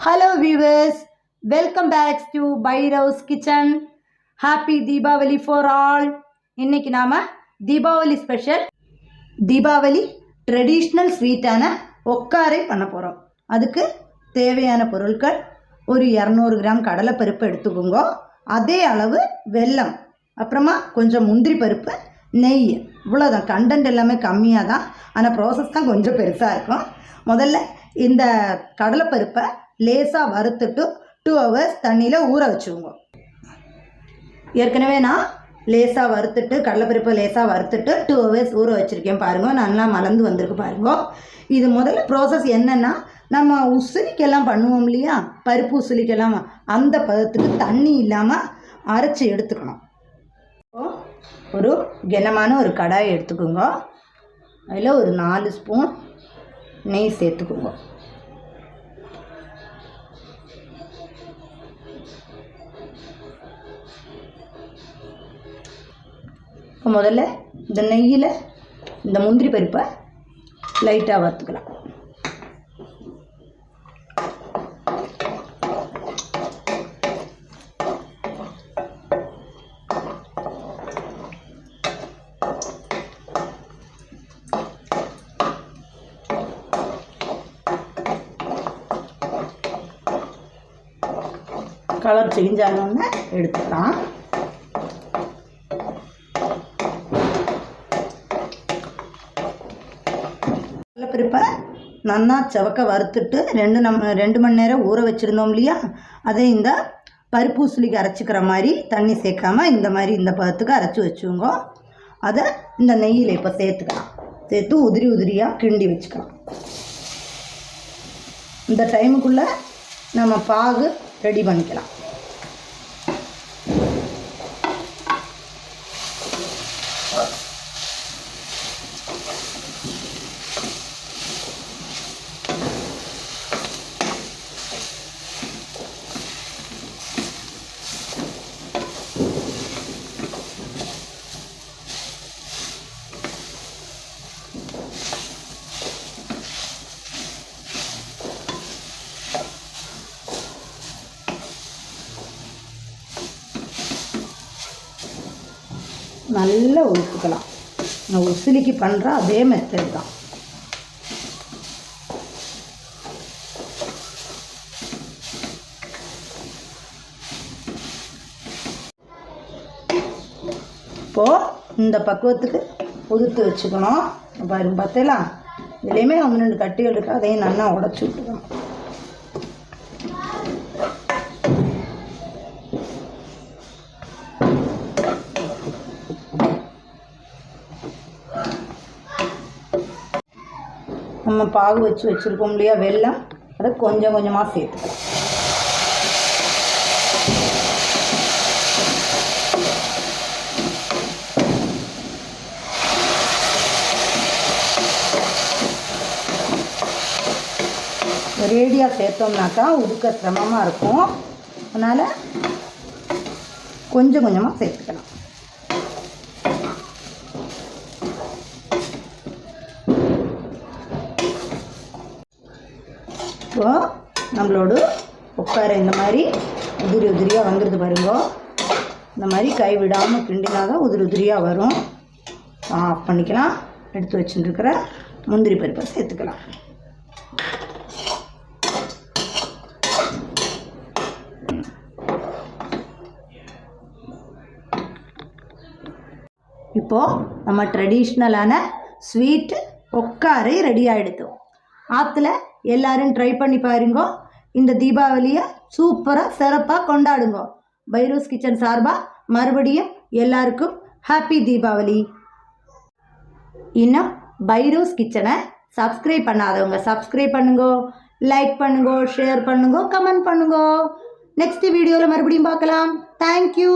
Hello viewers, welcome back to BHAIRAV'S KITCHEN. Happy Diwali for all. இன்னைக்கு நாம Diwali special Diwali traditional sweet ஆன ஒக்காரை பண்ண போறோம். அதுக்கு தேவையான பொருட்கள் ஒரு 200 கிராம் கடலை பருப்பு எடுத்துக்கோங்க. அதே அளவு வெல்லம், அப்புறமா கொஞ்சம் முந்திரி பருப்பு, நெய். இவ்வளவுதான். கண்டென்ட் எல்லாமே கம்மியாக தான், ஆனால் ப்ராசஸ் தான் கொஞ்சம் பெருசாக இருக்கும். முதல்ல இந்த கடலை பருப்பை லேசாக வறுத்துட்டு 2 hours தண்ணியில் ஊற வச்சுக்கோங்க. ஏற்கனவே நான் லேசாக வறுத்துட்டு கடலைப்பருப்பை லேசாக வறுத்துட்டு 2 hours ஊற வச்சுருக்கேன். பாருங்கள், நல்லா மலர்ந்து வந்திருக்கு பாருங்க. இது முதல்ல ப்ராசஸ் என்னென்னா, நம்ம உசிலிக்கெல்லாம் பண்ணுவோம் இல்லையா, பருப்பு உசிலிக்கெல்லாம், அந்த பதத்துக்கு தண்ணி இல்லாமல் அரைச்சி எடுத்துக்கணும். ஒரு கனமான ஒரு கடாய் எடுத்துக்கோங்க. அதில் ஒரு 4 ஸ்பூன் நெய் சேர்த்துக்கோங்க. முதல்ல இந்த நெய்யில் இந்த முந்திரி பருப்பை லைட்டாக வறுத்துக்கலாம். கலர் சேஞ்ச் ஆனோன்னு எடுத்துக்கலாம். கடலைப்பருப்பை நல்லா செவக்க வறுத்துட்டு 2 மணி நேரம் ஊற வச்சுருந்தோம் இல்லையா, அதை இந்த பருப்பு உசிலிக்கு அரைச்சிக்கிற மாதிரி தண்ணி சேர்க்காம இந்த மாதிரி இந்த பதத்துக்கு அரைச்சி வச்சுக்கோங்க. அதை இந்த நெய்யில் இப்போ சேர்த்துக்கலாம். சேர்த்து உதிரி உதிரியாக கிண்டி வச்சுக்கலாம். இந்த டைமுக்குள்ளே நம்ம பாகு ரெடி பண்ணிக்கலாம். நல்லா ஊற்றிக்கலாம். நான் உசிலிக்கு பண்ணுற அதே மெத்தட் தான். இப்போது இந்த பக்குவத்துக்கு உதுத்து வச்சுக்கணும். பாருங்க, பார்த்தலாம், இதுலேயுமே 1-2 கட்டிகள் இருக்குது. அதையும் நல்லா உடச்சி விட்டுக்கணும். நம்ம பாகு வச்சுருக்கோம் இல்லையா வெல்லம், அதை கொஞ்சம் கொஞ்சமாக சேர்த்துக்கலாம். ரேடியாக சேர்த்தோம்னாக்கா உதுக்க சிரமமாக இருக்கும். அதனால் கொஞ்சம் கொஞ்சமாக சேர்த்துக்கலாம். இப்போ நம்மளோட ஒக்காரை இந்த மாதிரி உதிரி உதிரியாக வந்துடுது பாருங்க. இந்த மாதிரி கை விடாமல் கிண்டினா தான் உதிரி உதிரியாக வரும். ஆஃப் பண்ணிக்கலாம். எடுத்து வச்சுட்டுருக்கிற முந்திரி பருப்பை சேர்த்துக்கலாம். இப்போது நம்ம ட்ரெடிஷ்னலான ஸ்வீட் ஒக்காரை ரெடி ஆகிடுது. ஆற்றுல எல்லாரும் ட்ரை பண்ணி பாருங்க. இந்த தீபாவளியை சூப்பராக சிறப்பாக கொண்டாடுங்க. பைரவ்ஸ் கிச்சன் சார்பாக மறுபடியும் எல்லாருக்கும் ஹாப்பி தீபாவளி. இன்னும் பைரவ்ஸ் கிச்சனை சப்ஸ்கிரைப் பண்ணாதவங்க சப்ஸ்கிரைப் பண்ணுங்க, லைக் பண்ணுங்க, ஷேர் பண்ணுங்க, கமெண்ட் பண்ணுங்க. நெக்ஸ்ட் வீடியோவில் மறுபடியும் பார்க்கலாம். தேங்க்யூ.